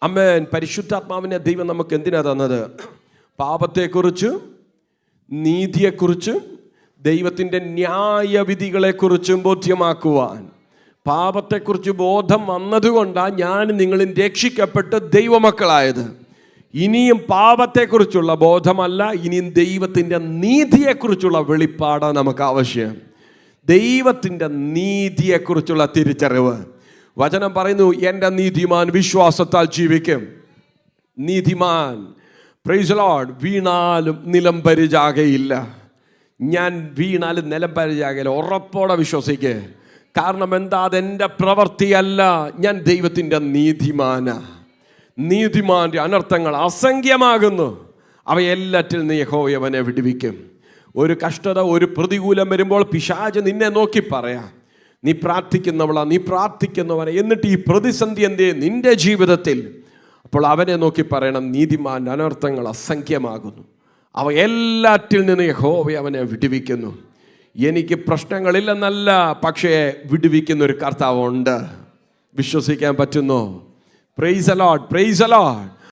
ആമേൻ. പരിശുദ്ധാത്മാവിനെ ദൈവം നമുക്ക് എന്തിനാ തന്നത്? പാപത്തെക്കുറിച്ചും നീതിയെക്കുറിച്ചും ദൈവത്തിൻ്റെ ന്യായവിധികളെക്കുറിച്ചും ബോധ്യമാക്കുവാൻ. പാപത്തെക്കുറിച്ച് ബോധം വന്നതുകൊണ്ടാണ് ഞാൻ നിങ്ങളും രക്ഷിക്കപ്പെട്ട് ദൈവമക്കളായത്. ഇനിയും പാപത്തെക്കുറിച്ചുള്ള ബോധമല്ല, ഇനിയും ദൈവത്തിൻ്റെ നീതിയെക്കുറിച്ചുള്ള വെളിപ്പാടാണ് നമുക്ക് ആവശ്യം. ദൈവത്തിൻ്റെ നീതിയെക്കുറിച്ചുള്ള തിരിച്ചറിവ്. വചനം പറയുന്നു, എൻ്റെ നീതിമാൻ വിശ്വാസത്താൽ ജീവിക്കും. നീതിമാൻ, പ്രൈസ് ലോർഡ്, വീണാലും നിലം പരിചാകയില്ല. ഞാൻ വീണാലും നിലം പരിചാകയില്ല, ഉറപ്പോടെ വിശ്വസിക്കുക. കാരണം എന്താ? അതെൻ്റെ പ്രവൃത്തിയല്ല, ഞാൻ ദൈവത്തിൻ്റെ നീതിമാനാ. നീതിമാൻ്റെ അനർത്ഥങ്ങൾ അസംഖ്യമാകുന്നു, അവയെല്ലാറ്റിൽ നിന്ന് യഹോവ അവനെ വിടുവിക്കും. ഒരു കഷ്ടത, ഒരു പ്രതികൂലം വരുമ്പോൾ പിശാച് നിന്നെ നോക്കി പറയാം, നീ പ്രാർത്ഥിക്കുന്നവളാ, നീ പ്രാർത്ഥിക്കുന്നവനെ, എന്നിട്ട് ഈ പ്രതിസന്ധി എന്തേ നിന്റെ ജീവിതത്തിൽ? അപ്പോൾ അവനെ നോക്കി പറയണം, നീതിമാൻ്റെ അനർത്ഥങ്ങൾ അസംഖ്യമാകുന്നു, അവ എല്ലാറ്റിൽ നിന്ന് യഹോവ അവനെ വിടുവിക്കുന്നു. എനിക്ക് പ്രശ്നങ്ങളില്ലെന്നല്ല, പക്ഷേ വിടുവിക്കുന്ന ഒരു കർത്താവുണ്ട്. വിശ്വസിക്കാൻ പറ്റുന്നോ? Praise the Lord, praise the Lord.